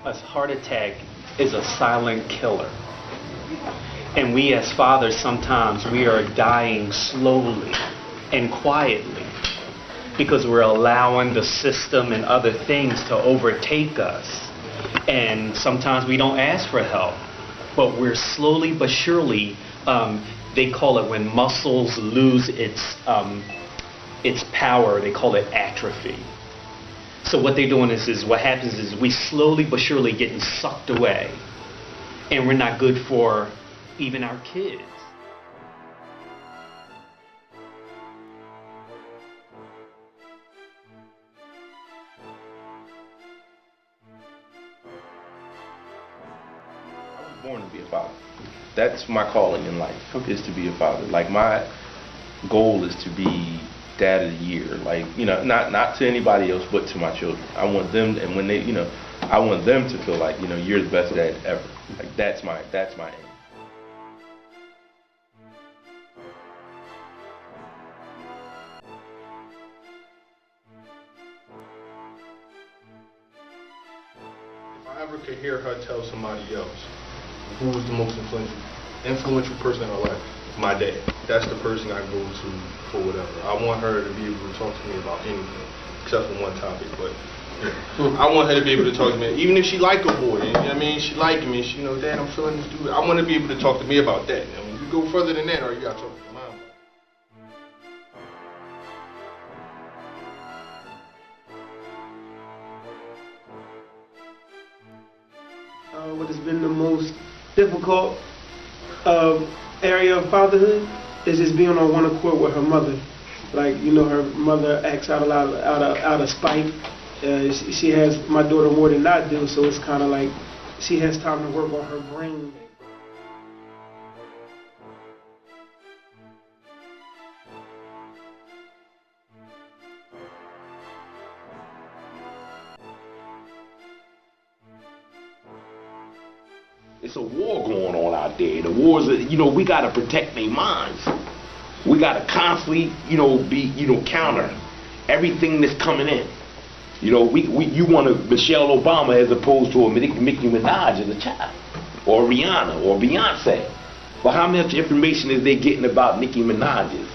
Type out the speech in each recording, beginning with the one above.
A heart attack is a silent killer. And we as fathers, sometimes we are dying slowly and quietly because we're allowing the system and other things to overtake us. And sometimes we don't ask for help, but we're slowly but surely, they call it when muscles lose its power, they call it atrophy. So what they're doing is what happens is we slowly but surely getting sucked away, and we're not good for even our kids. I was born to be a father. That's my calling in life, is to be a father. Like, my goal is to be dad of the year. Like, you know, not to anybody else, but to my children. I want them, and when they, you know, I want them to feel like, you know, you're the best dad ever. Like, that's my aim. If I ever could hear her tell somebody else who was the most influential person in her life, my dad. That's the person I go to for whatever. I want her to be able to talk to me about anything, except for one topic. But yeah, I want her to be able to talk to me, even if she like a boy. You know what I mean, she like me. She, you know, Dad, I'm feeling this dude. I want to be able to talk to me about that. I mean, you go further than that, or you got to talk to your mom. What has been the most difficult area of fatherhood is just being on one accord with her mother. Like, you know, her mother acts out of spite. She has my daughter more than I do, so it's kind of like she has time to work on her brain. It's a war going on out there. The wars, you know, we got to protect their minds. We got to constantly, you know, counter everything that's coming in. You know, you want a Michelle Obama as opposed to a Nicki Minaj as a child, or Rihanna, or Beyonce. But how much information is they getting about Nicki Minaj's?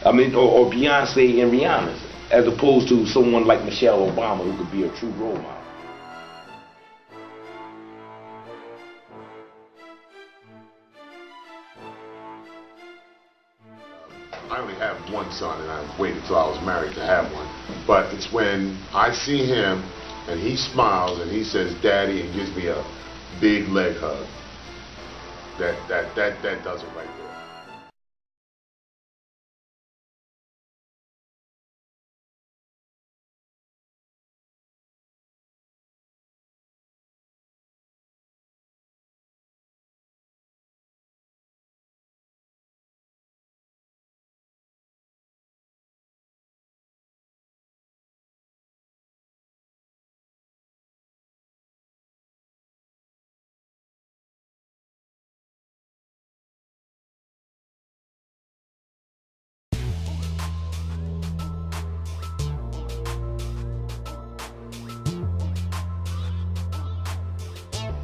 I mean, or Beyonce and Rihanna's, as opposed to someone like Michelle Obama who could be a true role model. I only have one son, and I waited until I was married to have one. But it's when I see him, and he smiles, and he says, "Daddy," and gives me a big leg hug. That does it right there.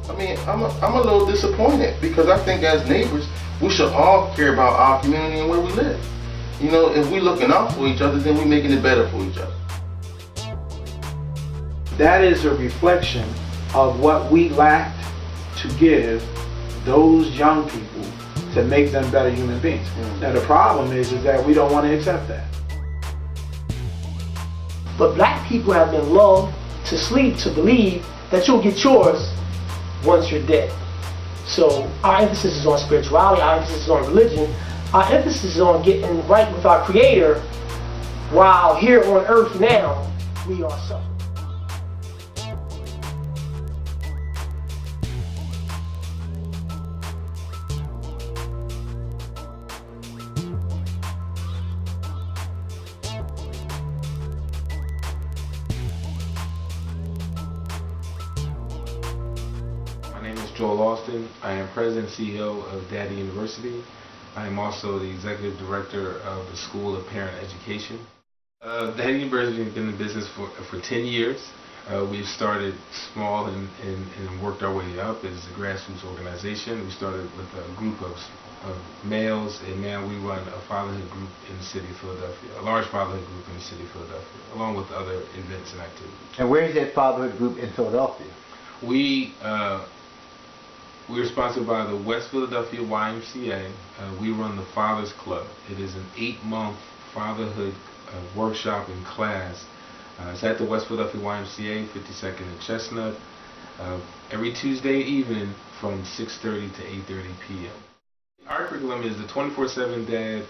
I mean, I'm a little disappointed because I think as neighbors, we should all care about our community and where we live. You know, if we looking out for each other, then we making it better for each other. That is a reflection of what we lacked to give those young people to make them better human beings. Now the problem is that we don't want to accept that. But black people have been lulled to sleep to believe that you'll get yours once you're dead. So our emphasis is on spirituality, our emphasis is on religion, our emphasis is on getting right with our Creator, while here on earth now, we are suffering. My name is Joel Austin. I am President and CEO of Daddy University. I am also the Executive Director of the School of Parent Education. Daddy University has been in business for 10 years. We've started small and worked our way up as a grassroots organization. We started with a group of males, and now we run a fatherhood group in the city of Philadelphia, a large fatherhood group in the city of Philadelphia, along with other events and activities. And where is that fatherhood group in Philadelphia? We're sponsored by the West Philadelphia YMCA. We run the Fathers Club. It is an 8-month fatherhood workshop and class. It's at the West Philadelphia YMCA, 52nd and Chestnut, every Tuesday evening from 6:30 to 8:30 p.m. Our curriculum is the 24/7 Dad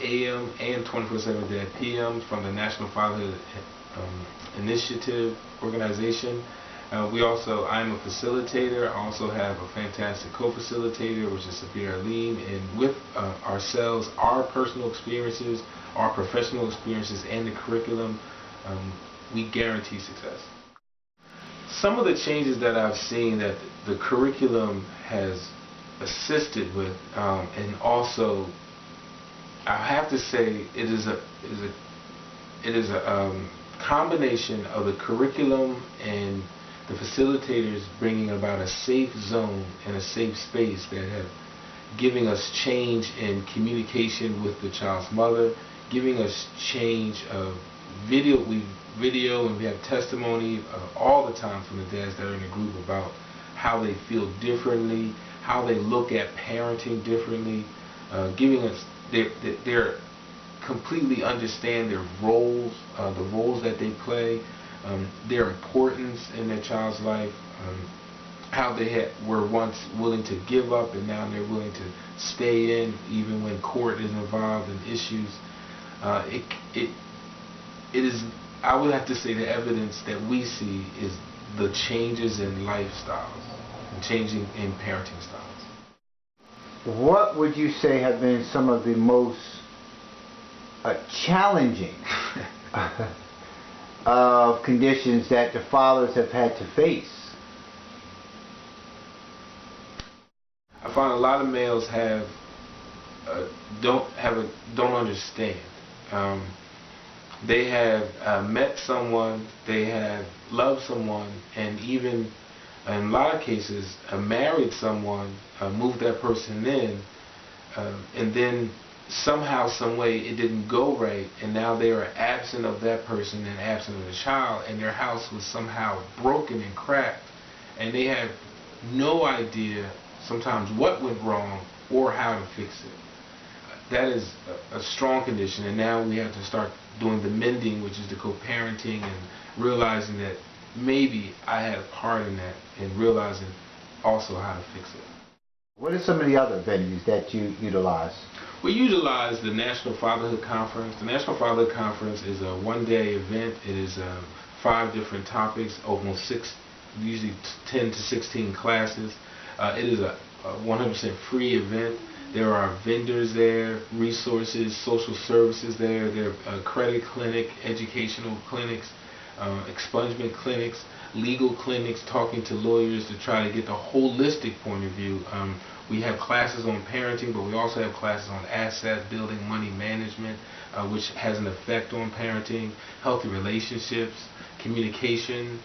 AM and 24/7 Dad PM from the National Fatherhood Initiative organization. I'm a facilitator. I also have a fantastic co-facilitator, which is Sabir Alim, and with ourselves, our personal experiences, our professional experiences, and the curriculum, we guarantee success. Some of the changes that I've seen that the curriculum has assisted with, and also I have to say it is a combination of the curriculum and the facilitators bringing about a safe zone and a safe space that have giving us change in communication with the child's mother, giving us change of video, and we have testimony all the time from the dads that are in the group about how they feel differently, how they look at parenting differently, giving us their completely understand their roles, the roles that they play, their importance in their child's life, how they were once willing to give up and now they're willing to stay in even when court is involved in issues. It is, I would have to say, the evidence that we see is the changes in lifestyles and changing in parenting styles. What would you say have been some of the most challenging conditions that the fathers have had to face? I find a lot of males don't understand. They have met someone, they have loved someone, and even in a lot of cases married someone, moved that person in, and then somehow, some way it didn't go right, and now they are absent of that person and absent of the child, and their house was somehow broken and cracked, and they have no idea sometimes what went wrong or how to fix it. That is a strong condition, and now we have to start doing the mending, which is the co-parenting, and realizing that maybe I had a part in that, and realizing also how to fix it. What are some of the other venues that you utilize? We utilize the National Fatherhood Conference. The National Fatherhood Conference is a one-day event. It is 5 different topics, almost usually 10 to 16 classes. It is a 100% free event. There are vendors there, resources, social services there. There are credit clinic, educational clinics, expungement clinics, legal clinics, talking to lawyers to try to get the holistic point of view. We have classes on parenting, but we also have classes on asset building, money management, which has an effect on parenting, healthy relationships, communication,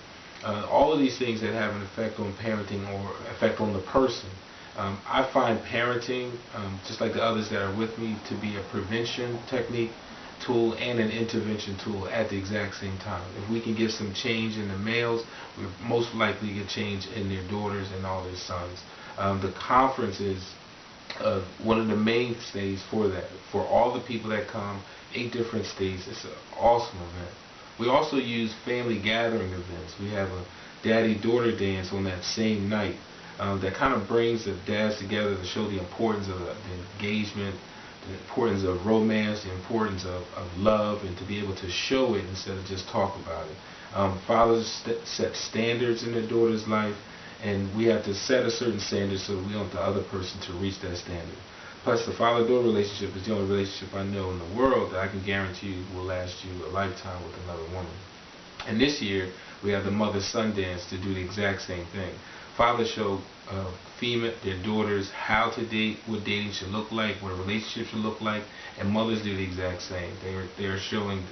all of these things that have an effect on parenting or effect on the person. I find parenting, just like the others that are with me, to be a prevention technique, tool, and an intervention tool at the exact same time. If we can get some change in the males, we're most likely to get change in their daughters and all their sons. The conference is one of the mainstays for that. For all the people that come, 8 different states, it's an awesome event. We also use family gathering events. We have a daddy-daughter dance on that same night that kind of brings the dads together to show the importance of the engagement, the importance of romance, the importance of love, and to be able to show it instead of just talk about it. Fathers set standards in their daughter's life, and we have to set a certain standard so we want the other person to reach that standard. Plus, the father-daughter relationship is the only relationship I know in the world that I can guarantee you will last you a lifetime with another woman. And this year, we have the mother-son dance to do the exact same thing. Fathers show their daughters how to date, what dating should look like, what a relationship should look like, and mothers do the exact same. They're showing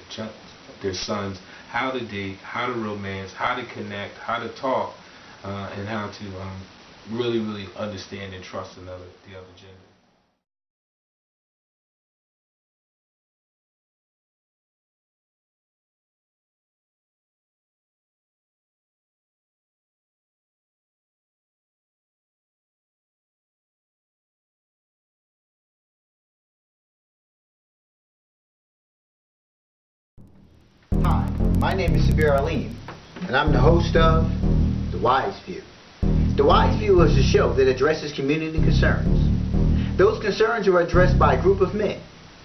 their sons how to date, how to romance, how to connect, how to talk, and how to really, really understand and trust the other gender. Hi, my name is Sabir Alim, and I'm the host of The Wise View. The Wise View is a show that addresses community concerns. Those concerns are addressed by a group of men.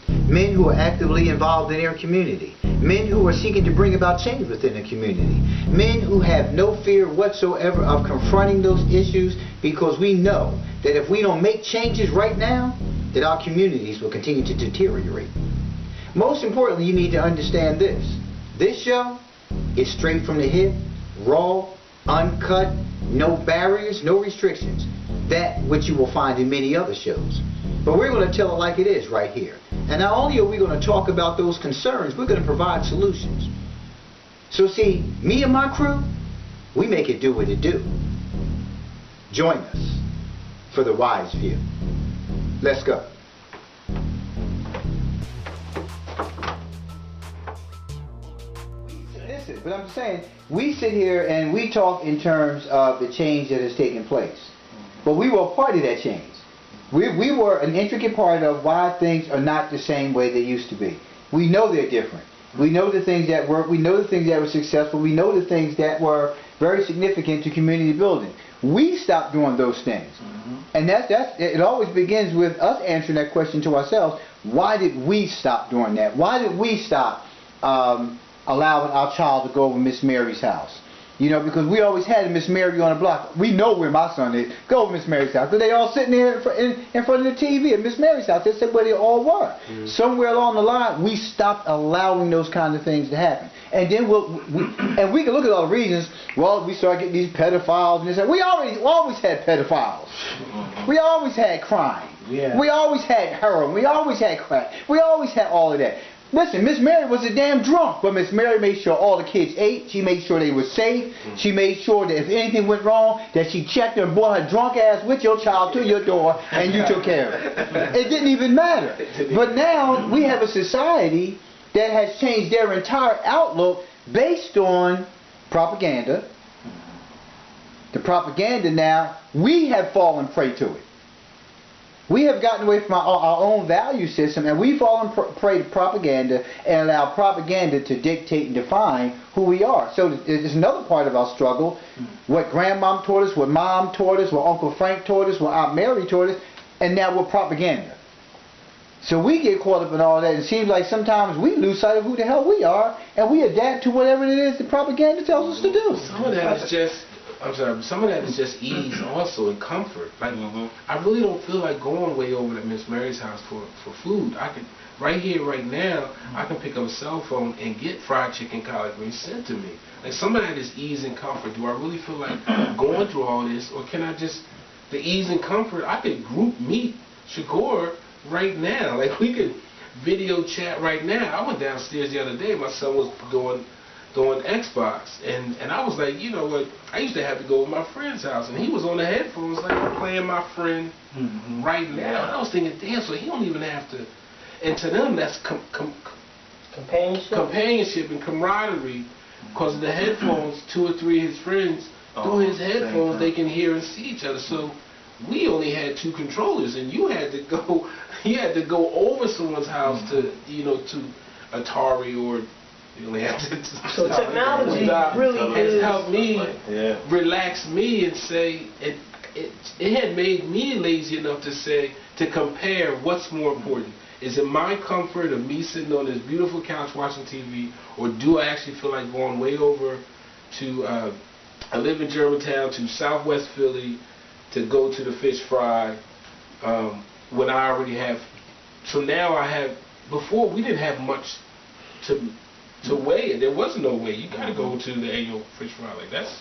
Men who are actively involved in their community. Men who are seeking to bring about change within the community. Men who have no fear whatsoever of confronting those issues, because we know that if we don't make changes right now, that our communities will continue to deteriorate. Most importantly, you need to understand this. This show is straight from the hip, raw, uncut, no barriers, no restrictions. That which you will find in many other shows. But we're going to tell it like it is right here. And not only are we going to talk about those concerns, we're going to provide solutions. So see, me and my crew, we make it do what it do. Join us for The Wise View. Let's go. Listen, but I'm saying, we sit here and we talk in terms of the change that has taken place. But we were a part of that change. We were an intricate part of why things are not the same way they used to be. We know they're different. We know the things that work. We know the things that were successful. We know the things that were very significant to community building. We stopped doing those things. And it always begins with us answering that question to ourselves. Why did we stop doing that? Why did we stop allowing our child to go over Miss Mary's house? You know, because we always had a Miss Mary on the block. We know where my son is. Go over Miss Mary's house. Because they all sitting there in front of the TV at Miss Mary's house. They said where they all were. Somewhere along the line, we stopped allowing those kinds of things to happen. And then we can look at all the reasons. Well, we started getting these pedophiles. And this. We always had pedophiles. We always had crime. Yeah. We always had heroin. We always had crack. We always had all of that. Listen, Miss Mary was a damn drunk, but Miss Mary made sure all the kids ate. She made sure they were safe. She made sure that if anything went wrong, that she checked and brought her drunk ass with your child to your door, and you took care of it. It didn't even matter. But now we have a society that has changed their entire outlook based on propaganda. The propaganda now, we have fallen prey to it. We have gotten away from our own value system, and we've fallen prey to propaganda and allowed propaganda to dictate and define who we are. So there's another part of our struggle. What grandmom taught us, what mom taught us, what Uncle Frank taught us, what Aunt Mary taught us, and now we're propaganda. So we get caught up in all that. It seems like sometimes we lose sight of who the hell we are, and we adapt to whatever it is the propaganda tells us to do. Some of that is just... some of that is just ease also and comfort. Like, I really don't feel like going way over to Miss Mary's house for food. I can, right here, right now, I can pick up a cell phone and get fried chicken, collard greens sent to me. Like, some of that is ease and comfort. Do I really feel like going through all this, or can I just, the ease and comfort, I could group meet Shakur right now. Like, we could video chat right now. I went downstairs the other day, my son was doing Xbox, and I was like, you know what, I used to have to go to my friend's house, and he was on the headphones like, I'm playing my friend right now, and I was thinking, damn, so he don't even have to, and to them that's companionship and camaraderie, because of the headphones, 2 or 3 of his friends, through his headphones, they can hear and see each other. So we only had 2 controllers, and you had to go over someone's house to, you know, to Atari, or you only have to. So technology really has helped me relax me and say it had made me lazy enough to say, to compare what's more important. Is it my comfort of me sitting on this beautiful couch watching TV, or do I actually feel like going way over to, I live in Germantown, to Southwest Philly to go to the fish fry when I already have. So now I have, before we didn't have much to weigh it. There was no way. You got to go to the annual fish fry. Like, that's.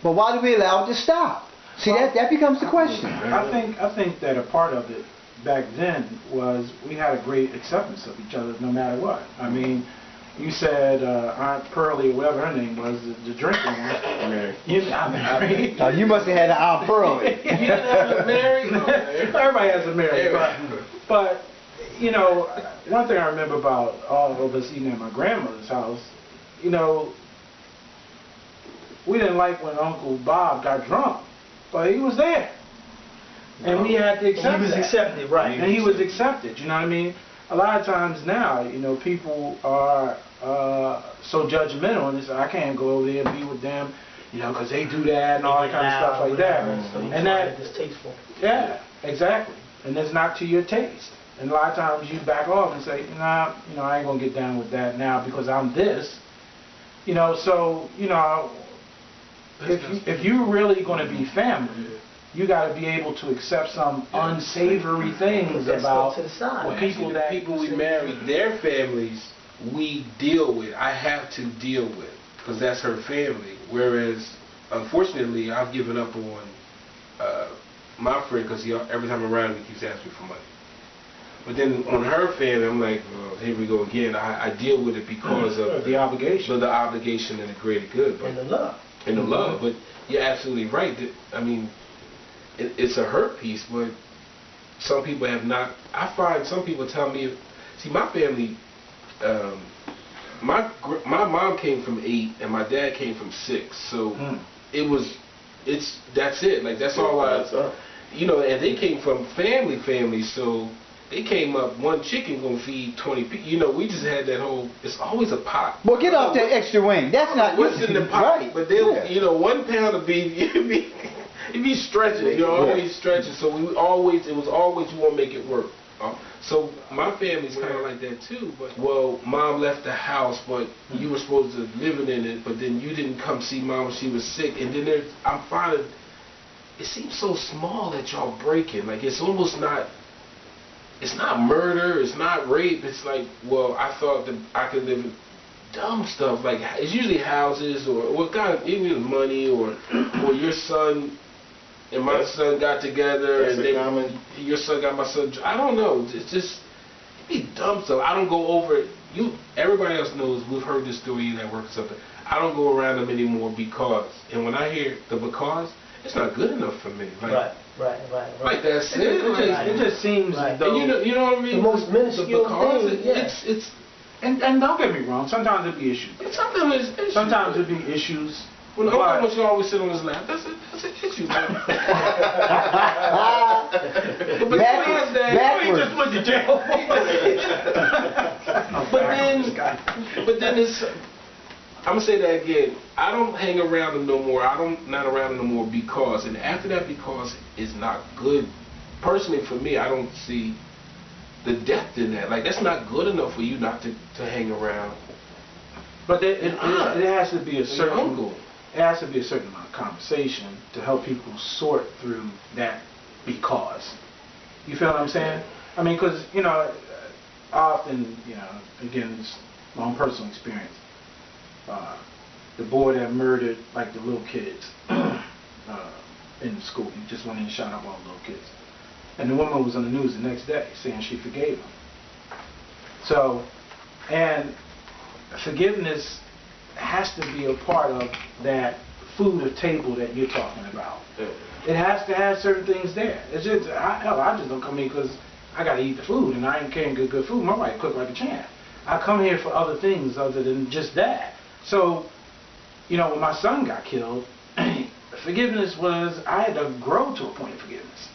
But why do we allow it to stop? See, that becomes the question. I think that a part of it back then was we had a great acceptance of each other no matter what. I mean, you said Aunt Pearlie, whatever her name was, the drinking one. Mary. I'm married. You must have had an Aunt Pearlie. You didn't have a Mary? Everybody has a Mary. But, you know, one thing I remember about all of us eating at my grandmother's house, you know, we didn't like when Uncle Bob got drunk, but he was there. And we had to accept He was that. accepted, right. And he was accepted, you know what I mean? A lot of times now, you know, people are so judgmental and they say, I can't go over there and be with them, you know, because they do that and all that kind of stuff like that. So And that, distasteful. yeah, exactly. And it's not to your taste. And a lot of times you back off and say, nah, you know, I ain't going to get down with that now because I'm this. You know, so, you know, if you're really going to be family, you got to be able to accept some unsavory things about to the side. what people that people we marry, their families, we deal with. I have to deal with because that's her family. Whereas, unfortunately, I've given up on my friend because every time I'm around him, he keeps asking me for money. But then on her family, I'm like, well, here we go again. I deal with it because of the obligation, the obligation and the greater good, and the love, and the love. But you're absolutely right. I mean, it's a hurt piece, but some people have not. I find some people tell me, see, my family, my mom came from 8 and my dad came from 6, so that's it. Like that's all you know. And they came from family, so they came up. One chicken gonna feed 20 people. You know, we just had that whole. It's always a pot. Well, get off that extra wing. That's not what's in the pot. Right. But they'll, you know, 1 pound of beef. It be stretching, you're always stretching. So it was always you want to make it work. So my family's kind of like that too. But well, mom left the house, but you were supposed to live in it, but then you didn't come see mom when she was sick. And then I'm finding it seems so small that y'all breaking. Like it's almost not. It's not murder. It's not rape. It's like, well, I thought that I could live in dumb stuff. Like it's usually houses or what kind of even money or your son. And my son got together, and then your son got my son. I don't know. It's just it be dumb stuff. I don't go over it. Everybody else knows. We've heard this story at work or something. I don't go around them anymore because. And when I hear the because, it's not good enough for me. Like, right. Like that's it. It just seems as though you know what I mean. The most minuscule thing. It's. And don't get me wrong. Sometimes it be issues. Sometimes it be issues. When Uncle you always sit on his lap, that's an issue, man. But backwards. just went to jail. but then it's. I'm gonna say that again. I don't hang around them no more. Not around them no more because, and after that, because is not good. Personally, for me, I don't see the depth in that. Like that's not good enough for you not to hang around. But it has to be a certain uncle. It has to be a certain amount of conversation to help people sort through that because. You feel what I'm saying? I mean, because, you know, often, you know, again, it's my own personal experience. The boy that murdered, like, the little kids in school, he just went in and shot up all the little kids. And the woman was on the news the next day saying she forgave him. So, and forgiveness has to be a part of that food or table that you're talking about. It has to have certain things there. It's just, I just don't come here because I got to eat the food and I ain't carrying good food. My wife cook like a champ. I come here for other things other than just that. So, you know, when my son got killed, forgiveness was, I had to grow to a point of forgiveness.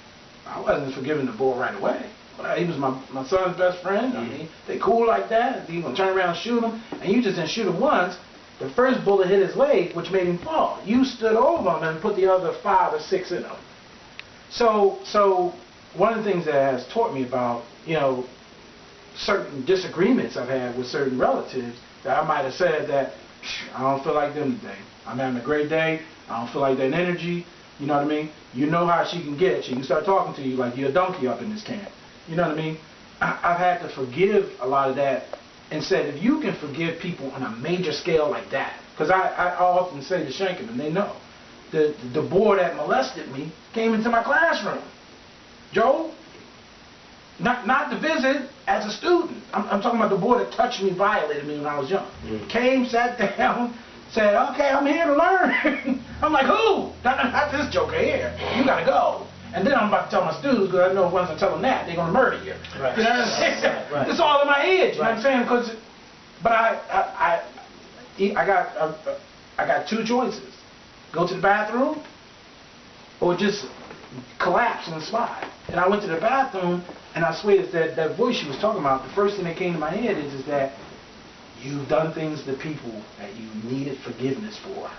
I wasn't forgiving the boy right away. He was my son's best friend. I mean, they cool like that. You gonna turn around and shoot him, and you just didn't shoot him once. The first bullet hit his leg, which made him fall. You stood over him and put the other 5 or 6 in him. So one of the things that has taught me about, you know, certain disagreements I've had with certain relatives that I might have said that I don't feel like them today. I'm having a great day. I don't feel like that energy. You know what I mean? You know how she can get. She can start talking to you like you're a donkey up in this camp. You know what I mean? I've had to forgive a lot of that and said, if you can forgive people on a major scale like that, because I often say to Shankin, and they know, the boy that molested me came into my classroom. Joe, Not to visit as a student. I'm talking about the boy that touched me, violated me when I was young. Came, sat down, said, okay, I'm here to learn. I'm like, who? Not this joker here. You gotta go. And then I'm about to tell my students, because I know once I tell them that, they're gonna murder you. Right. You know what I'm saying? Right. It's all in my head. You know what I'm saying? But I got two choices: go to the bathroom, or just collapse on the spot. And I went to the bathroom, and I swear it's that voice she was talking about. The first thing that came to my head is that you've done things to people that you needed forgiveness for.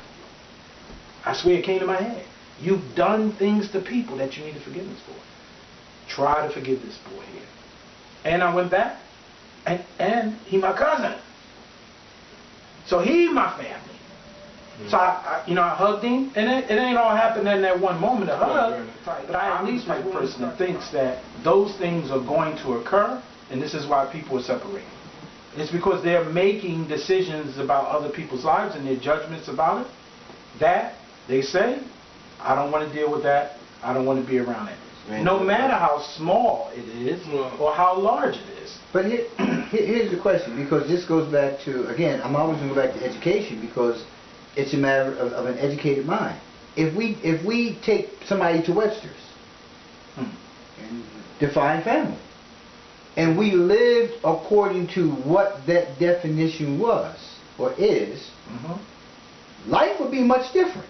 I swear it came to my head. You've done things to people that you needed forgiveness for. Try to forgive this boy here. And I went back, and he my cousin. So he my family. So I hugged him, and it ain't all happened in that one moment of hug, but I at least like a person that thinks that those things are going to occur, and this is why people are separating. It's because they're making decisions about other people's lives and their judgments about it, that they say, I don't want to deal with that, I don't want to be around it. No matter how small it is or how large it is. But here's the question, because this goes back to, again, I'm always going to go back to education, because it's a matter of an educated mind. If we take somebody to Webster's and define family, and we lived according to what that definition was or is, life would be much different.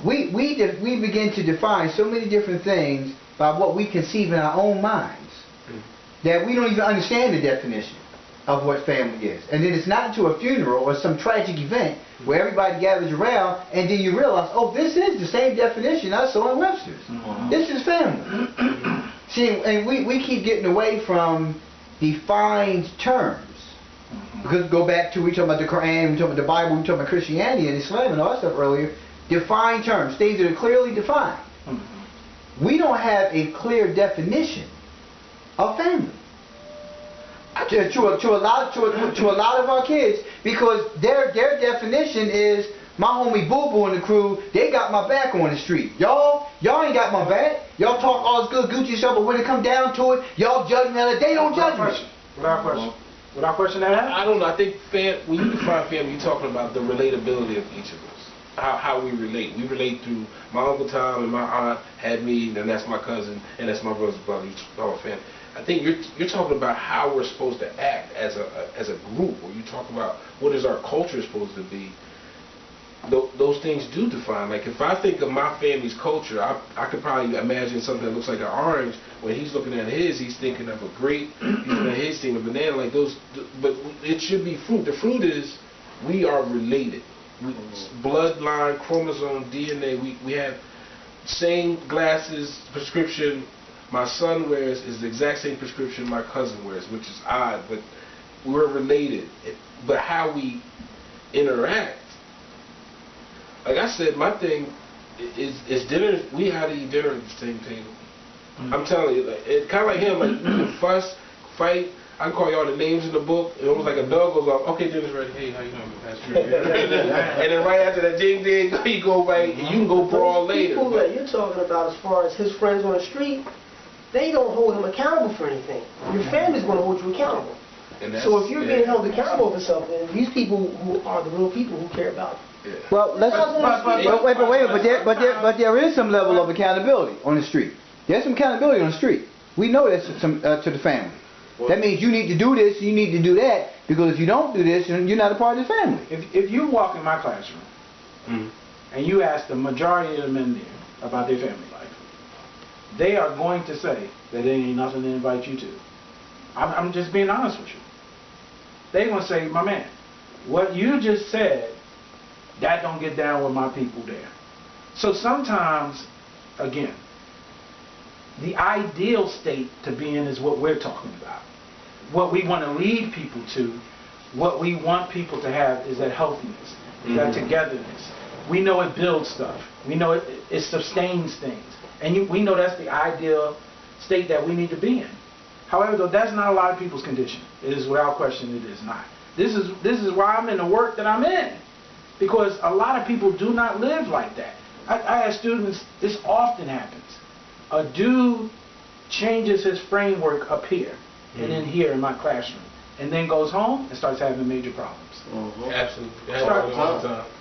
We begin to define so many different things by what we conceive in our own minds that we don't even understand the definition of what family is. And then it's not until a funeral or some tragic event where everybody gathers around and then you realize, oh, this is the same definition I saw in Webster's. This is family. See, and we keep getting away from defined terms. Because go back to, we talking about the Quran, we talking about the Bible, we talking about Christianity and Islam and all that stuff earlier. Defined terms, things that are clearly defined. We don't have a clear definition of family. To a lot of our kids, because their definition is my homie Boo Boo and the crew, they got my back on the street. Y'all ain't got my back. Y'all talk all this good Gucci stuff, but when it come down to it, y'all judge me. They don't judge me. Without question. Without question, that happens? I don't know. I think when you define family, you're talking about the relatability of each of us. How we relate. We relate through my Uncle Tom and my aunt had me, and that's my cousin, and that's my brother's brother. Our family. I think you're talking about how we're supposed to act as a group, or you talk about what is our culture supposed to be. Those things do define. Like if I think of my family's culture, I could probably imagine something that looks like an orange. When he's looking at his, he's thinking of a grape. He's looking at his, thinking of a banana. Like those, but it should be fruit. The fruit is we are related. Bloodline, chromosome, DNA. We have same glasses, prescription. My son wears is the exact same prescription my cousin wears, which is odd, but we're related. But how we interact, like I said, my thing is dinner. We had to eat dinner at the same table. I'm telling you, it's kind of like him. Like we can fuss, fight. I can call you all the names in the book. It was like a dog goes off. Okay, dinner's ready. Hey, how you doing? And then right after that ding ding, you go right. You can go brawl later. People that you're talking about, as far as his friends on the street, they don't hold him accountable for anything. Your family's going to hold you accountable. So if you're being held accountable for something, these people who are the real people who care about you. Yeah. Well, but there is some level of accountability on the street. There's some accountability on the street. We know that's some to the family. That means you need to do this, you need to do that, because if you don't do this, you're not a part of the family. If you walk in my classroom and you ask the majority of the men there about their family life, they are going to say that there ain't nothing to invite you to. I'm just being honest with you. They're going to say, my man, what you just said, that don't get down with my people there. So sometimes, again, the ideal state to be in is what we're talking about. What we want to lead people to, what we want people to have is that healthiness, that togetherness. We know it builds stuff. We know it sustains things. And we know that's the ideal state that we need to be in. However, though, that's not a lot of people's condition. It is without question it is not. This is why I'm in the work that I'm in. Because a lot of people do not live like that. I ask students, this often happens. A dude changes his framework up here and then here in my classroom, and then goes home and starts having major problems. Absolutely.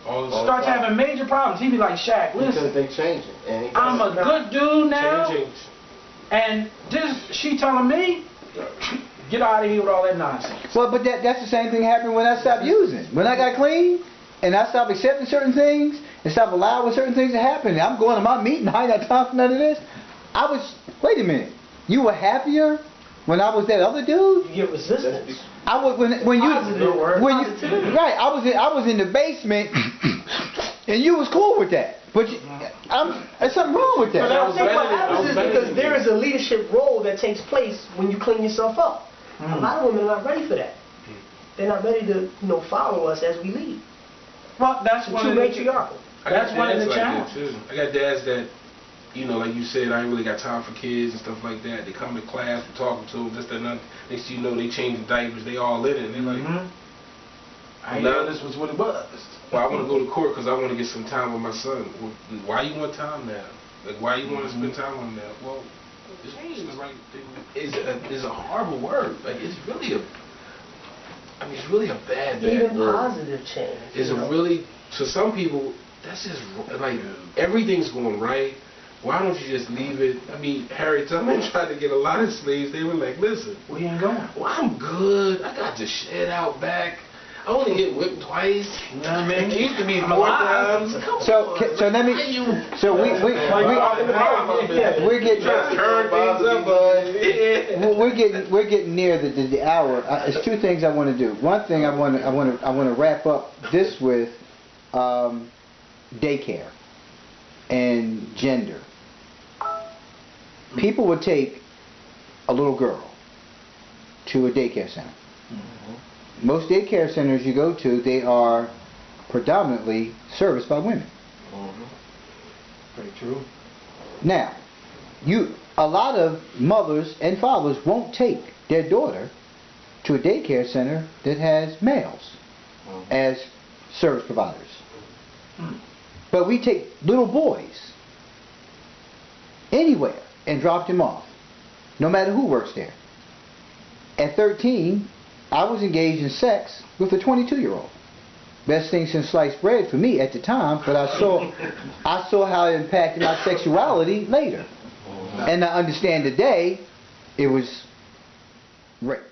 Starts having major problems. He be like, Shaq, listen, Because they change it. And I'm a good dude now, Changing. and she telling me, get out of here with all that nonsense. Well, but that's the same thing happened when I stopped using. When I got clean, and I stopped accepting certain things, and stopped allowing certain things to happen, and I'm going to my meeting, I ain't got time for none of this. Wait a minute, you were happier when I was that other dude? You get resistance. I was right. I was in the basement, and you was cool with that. But there's something wrong with that. But I think what happens is because there is a leadership role that takes place when you clean yourself up. A lot of women are not ready for that. They're not ready to, follow us as we lead. Well, that's one of the matriarchal. That's one of the challenges. I got dads that, like you said, I ain't really got time for kids and stuff like that. They come to class, we're talking to them, this, that, and that. Next thing you know, they changing diapers, they all in it. And they're like, I know this was what it was. Well, I want to go to court because I want to get some time with my son. Well, why you want time now? Like, why you want to spend time on that? Well, it's the right thing. It's a horrible word. Like, it's really it's really a bad Even word. positive change. It's really, to some people, that's just, like, everything's going right. Why don't you just leave it? I mean, Harry Tubman tried to get a lot of slaves. They were like, listen, where you ain't going? Well, I'm good. I got the shed out back. I only get whipped twice. You know what I mean? It used to be I'm 4 alive. times. So let me. So we're getting near the hour. There's two things I want to do. One thing I want to wrap up this with daycare and gender. People would take a little girl to a daycare center. Most daycare centers you go to, they are predominantly serviced by women. Pretty true. Now, a lot of mothers and fathers won't take their daughter to a daycare center that has males as service providers. But we take little boys anywhere and drop them off, no matter who works there. At 13, I was engaged in sex with a 22-year-old. Best thing since sliced bread for me at the time, but I saw how it impacted my sexuality later. And I understand today it was rape.